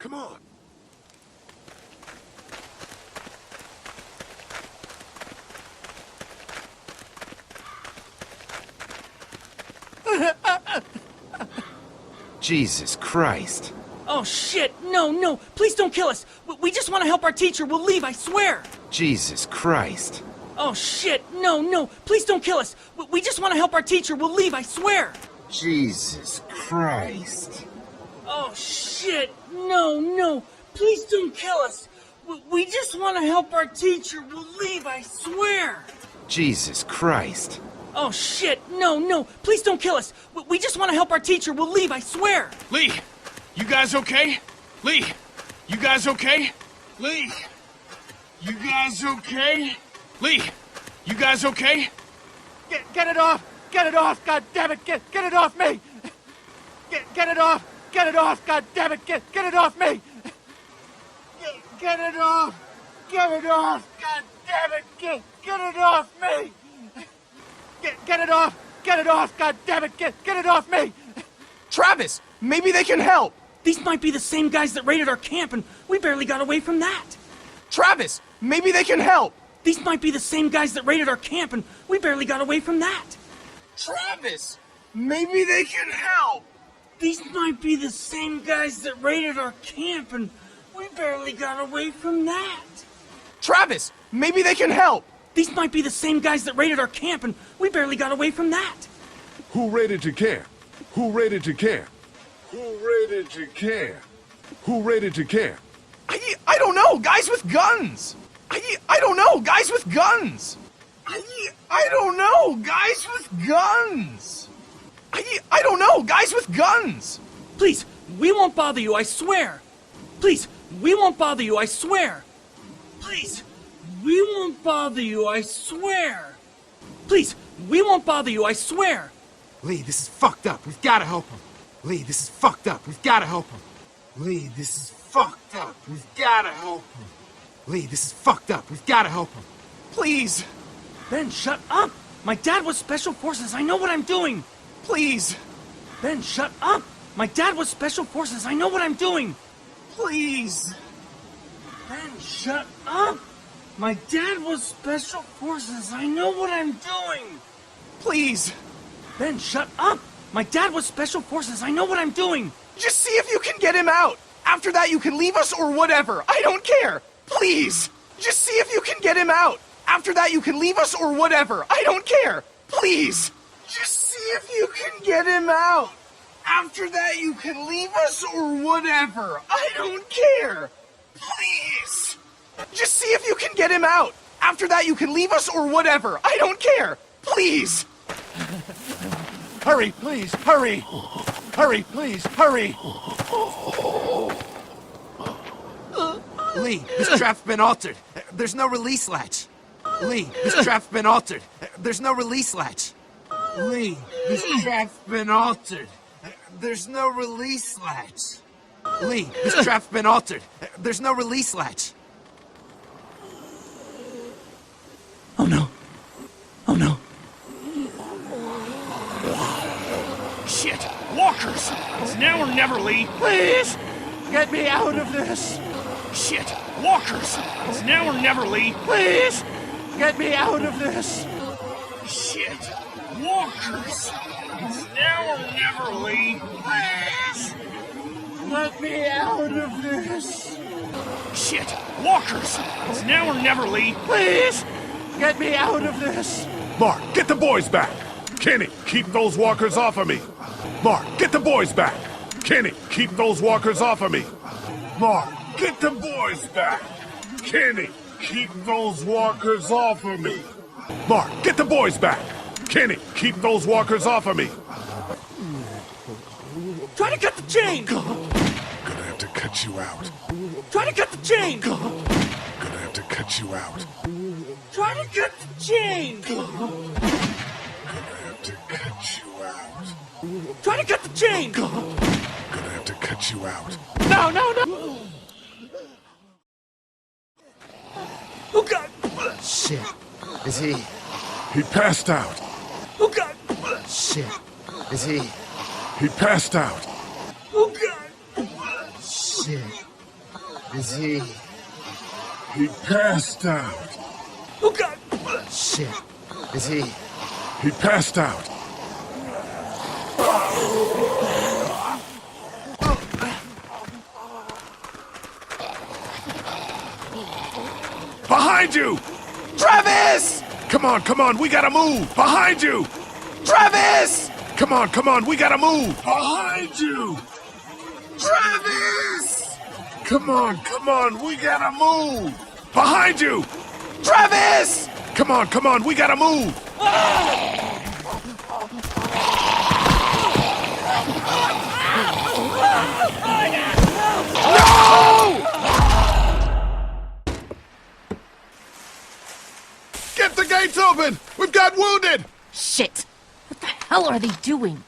Come on. Jesus Christ. Oh, shit! No! Please don't kill us! We just want to help our teacher! We'll leave, I swear! Jesus Christ. Oh, shit! No! Please don't kill us! We just want to help our teacher! We'll leave, I swear! Jesus Christ. Oh, shit! No! Please don't kill us! We just want to help our teacher! We'll leave, I swear! Jesus Christ. Oh, shit! No! Please don't kill us! We just want to help our teacher! We'll leave, I swear! Lee! You guys okay? Lee! You guys okay? Lee! You guys okay? Lee! You guys okay? Get it off! Get it off! God damn it! Get it off me! Get it off! Get it off! God damn it! Get it off me! Get it off! Get it off! God damn it! Get it off me! Get it off! Get it off! God damn it! Get it off me! Travis! Maybe they can help! These might be the same guys that raided our camp, and we barely got away from that. Travis! Maybe they can help! These might be the same guys that raided our camp, and we barely got away from that. Travis! Maybe they can help! These might be the same guys that raided our camp, and we barely got away from that. Travis! Maybe they can help! These might be the same guys that raided our camp, and we barely got away from that. Who raided your camp? Who raided your camp? Who raided your camp? Who raided your camp? I don't know! Guys with guns! I don't know! Guys with guns! I don't know! Guys with guns! I don't know! Guys with guns! Please, we won't bother you, I swear. Please, we won't bother you, I swear. Please, we won't bother you, I swear. Please, we won't bother you, I swear. Lee, this is fucked up. We've got to help him. Lee, this is fucked up. We've got to help him. Lee, this is fucked up. We've got to help him. Lee, this is fucked up. We've got to help him. Please! Ben, shut up! My dad was Special Forces, I know what I'm doing! Please! Ben, shut up! My dad was Special Forces, I know what I'm doing! Please! Ben, shut up! My dad was Special Forces, I know what I'm doing! Please! Ben, shut up! My dad was Special Forces, I know what I'm doing! Just see if you can get him out! After that you can leave us or whatever! I don't care! Please! Just see if you can get him out! After that you can leave us or whatever! I don't care! Please! Just see if you can get him out! After that you can leave us or whatever! I don't care! Please! Just see if you can get him out! After that you can leave us or whatever! I don't care! Please! Hurry, please! Hurry! Hurry, please! Hurry! Lee, this trap's been altered. There's no release latch. Lee, this trap's been altered. There's no release latch. Lee, this trap's been altered. There's no release latch. Lee, this trap's been altered. There's no release latch. Oh no. Oh no. Shit! Walkers! It's now or never, Lee! Please! Get me out of this! Shit! Walkers! It's now or never, Lee! Please! Get me out of this! Shit! Walkers! It's now or never, Lee! Please! Let me out of this! Shit! Walkers! It's now or never, Lee! Please! Get me out of this! Mark, get the boys back! Kenny, keep those walkers off of me! Mark, get the boys back! Kenny, keep those walkers off of me! Mark, get the boys back! Kenny, keep those walkers off of me! Mark, get the boys back! Kenny, keep those walkers off of me! Try to cut the chain! Gonna have to cut you out. Try to cut the chain! Gonna have to cut you out. Try to cut the chain! Gonna have to cut you out. Try to cut the chain! Gonna have to cut you out. No! Oh god! Shit. Is he? He passed out. Oh god! Shit. Is he? He passed out. Oh god! Shit. Is he? He passed out. Oh, God! Shit. Is he? He passed out. Behind you! Travis! Come on, we gotta move! Behind you! Travis! Come on, we gotta move! Behind you! Travis! Come on, we gotta move! Behind you! Travis! Come on, we gotta move! Get the gates open! We've got wounded! Shit! What the hell are they doing?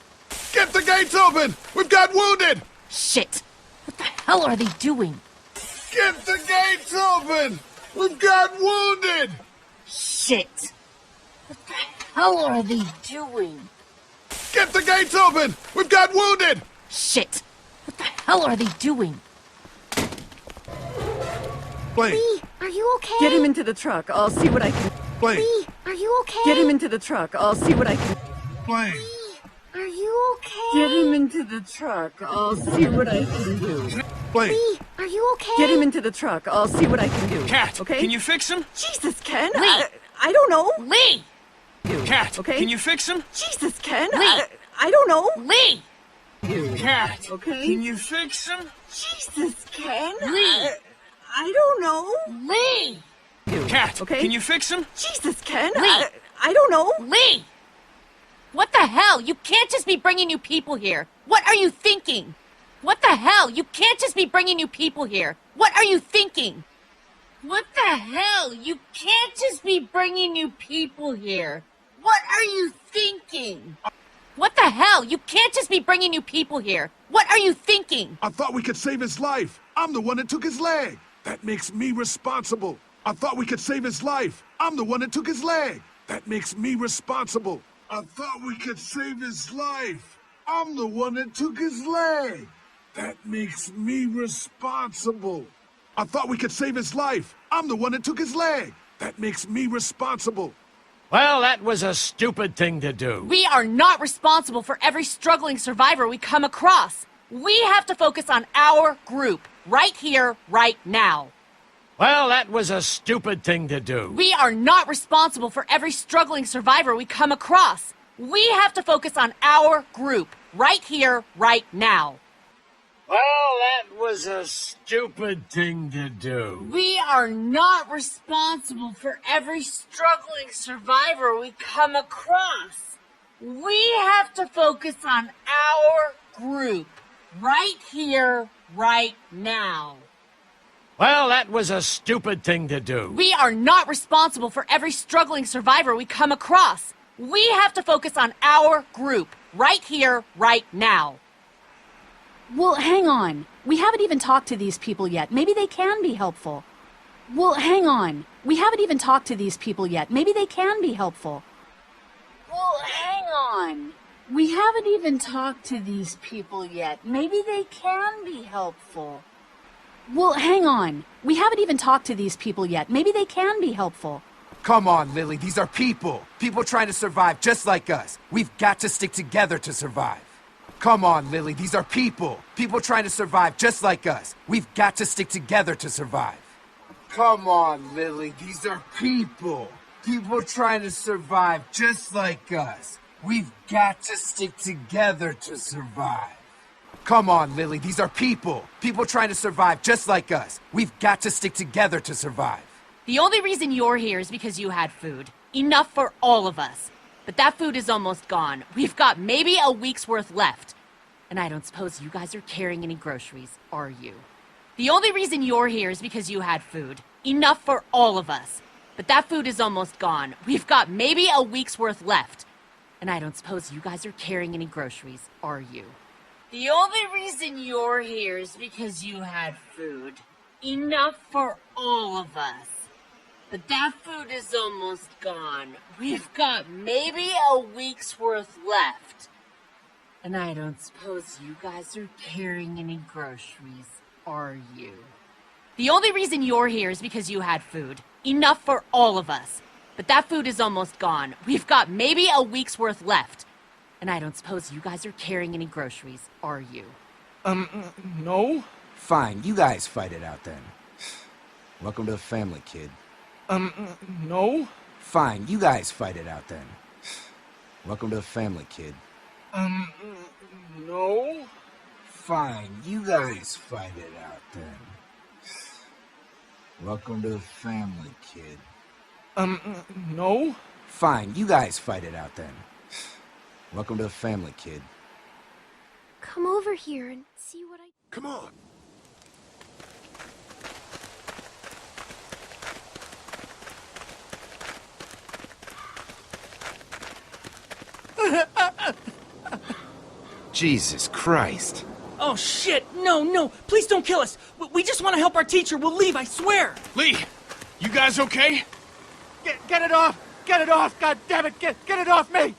Get the gates open! We've got wounded! Shit! What the hell are they doing? Get the gates open! We've got wounded! Shit! What the hell are they doing? Get the gates open! We've got wounded! Shit! What the hell are they doing? Blaine, Lee, are you okay? Get him into the truck. I'll see what I can. Blaine, Lee, are you okay? Get him into the truck. I'll see what I can. Blaine. Are you okay? Get him into the truck. I'll see what I can do. Blaine, Lee, are you okay? Get him into the truck. I'll see what I can do. Cat, Okay? can you fix him? Jesus, Ken. Lee. I don't know. Lee! Cat, Okay? can you fix him? Jesus, Ken. Lee. I don't know. Lee! Cat, Okay? can you fix him? Jesus, Ken. Lee. I don't know. Lee! Cat, Okay? can you fix him? Jesus, Ken. Lee. I don't know. Lee! What the hell? You can't just be bringing new people here. What are you thinking? What the hell? You can't just be bringing new people here. What are you thinking? What the hell? You can't just be bringing new people here. What are you thinking? What the hell? You can't just be bringing new people here. What are you thinking? I thought we could save his life. I'm the one that took his leg. That makes me responsible. I thought we could save his life. I'm the one that took his leg. That makes me responsible. I thought we could save his life. I'm the one that took his leg. That makes me responsible. I thought we could save his life. I'm the one that took his leg. That makes me responsible. Well, that was a stupid thing to do. We are not responsible for every struggling survivor we come across. We have to focus on our group, right here, right now. Well, that was a stupid thing to do. We are not responsible for every struggling survivor we come across. We have to focus on our group, right here, right now. Well, that was a stupid thing to do. We are not responsible for every struggling survivor we come across. We have to focus on our group, right here, right now. Well, that was a stupid thing to do. We are not responsible for every struggling survivor we come across. We have to focus on our group, right here, right now. Well, hang on. We haven't even talked to these people yet. Maybe they can be helpful. Well, hang on. We haven't even talked to these people yet. Maybe they can be helpful. Well, hang on. We haven't even talked to these people yet. Maybe they can be helpful. Well, hang on. We haven't even talked to these people yet. Maybe they can be helpful. Come on, Lily. These are people. People trying to survive just like us. We've got to stick together to survive. Come on, Lily. These are people. People trying to survive just like us. We've got to stick together to survive. Come on, Lily. These are people. People trying to survive just like us. We've got to stick together to survive. Come on, Lily. These are people. People trying to survive just like us. We've got to stick together to survive. The only reason you're here is because you had food. Enough for all of us. But that food is almost gone. We've got maybe a week's worth left. And I don't suppose you guys are carrying any groceries, are you? The only reason you're here is because you had food. Enough for all of us. But that food is almost gone. We've got maybe a week's worth left. And I don't suppose you guys are carrying any groceries, are you? The only reason you're here is because you had food. Enough for all of us. But that food is almost gone. We've got maybe a week's worth left. And I don't suppose you guys are carrying any groceries, are you? The only reason you're here is because you had food. Enough for all of us. But that food is almost gone. We've got maybe a week's worth left. And I don't suppose you guys are carrying any groceries, are you? No? Fine, you guys fight it out then. Welcome to the family, kid. No? Fine, you guys fight it out then. Welcome to the family, kid. No? Fine, you guys fight it out then. Welcome to the family, kid. No? Fine, you guys fight it out then. Welcome to the family, kid. Come over here and see what I... Come on. Jesus Christ. Oh shit! No! Please don't kill us! We just want to help our teacher. We'll leave, I swear! Lee, you guys okay? Get it off! Get it off! God damn it! Get it off me!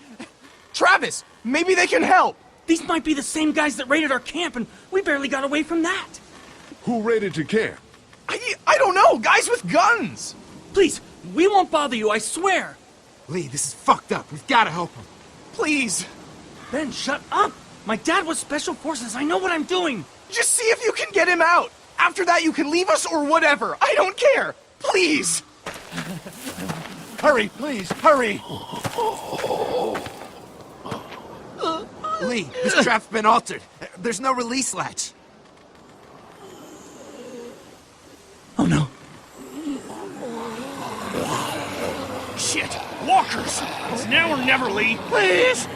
Travis, maybe they can help! These might be the same guys that raided our camp, and we barely got away from that. Who raided your camp? I don't know, guys with guns! Please, we won't bother you, I swear! Lee, this is fucked up. We've got to help him. Please, Ben, shut up! My dad was Special Forces, I know what I'm doing! just see if you can get him out! After that you can leave us or whatever, I don't care! Please! Hurry, please, hurry! Lee, this trap's been altered. There's no release latch. Oh no. Shit! Walkers! It's now or never, Lee! Please!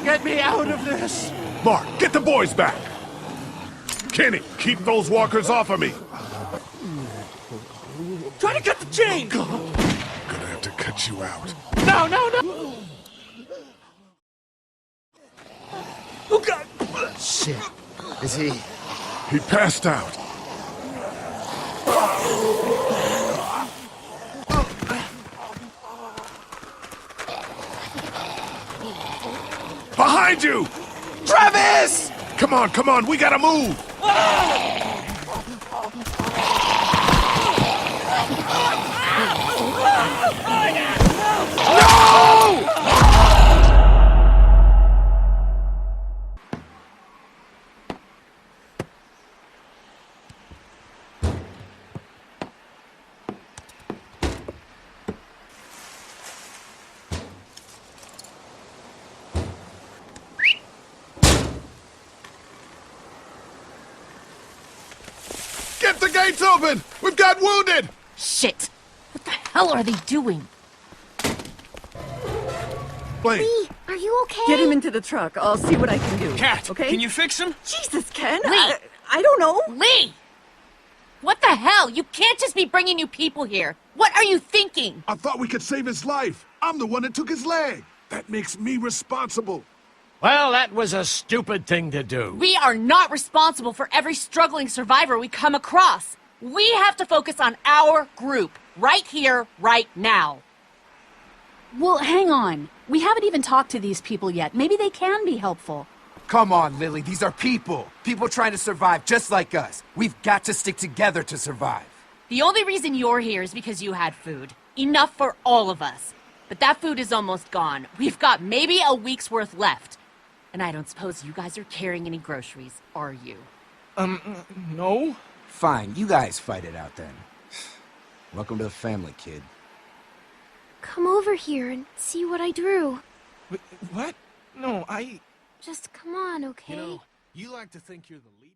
Get me out of this! Mark, get the boys back! Kenny, keep those walkers off of me! Try to cut the chain! Gonna have to cut you out. No! Oh god! Shit. Is he... He passed out. Behind you! Travis! Come on, we gotta move! Get the gates open! We've got wounded! Shit! What the hell are they doing? Blaine, Lee, are you okay? Get him into the truck. I'll see what I can do. Cat, okay? can you fix him? Jesus, Ken. Lee! I don't know. Lee! What the hell? You can't just be bringing new people here. What are you thinking? I thought we could save his life. I'm the one that took his leg. That makes me responsible. Well, that was a stupid thing to do. We are not responsible for every struggling survivor we come across. We have to focus on our group, right here, right now. Well, hang on. We haven't even talked to these people yet. Maybe they can be helpful. Come on, Lily. These are people. People trying to survive just like us. We've got to stick together to survive. The only reason you're here is because you had food. Enough for all of us. But that food is almost gone. We've got maybe a week's worth left. And I don't suppose you guys are carrying any groceries, are you? No? Fine, you guys fight it out then. Welcome to the family, kid. Come over here and see what I drew. What? No, Just come on, okay? You like to think you're the leader?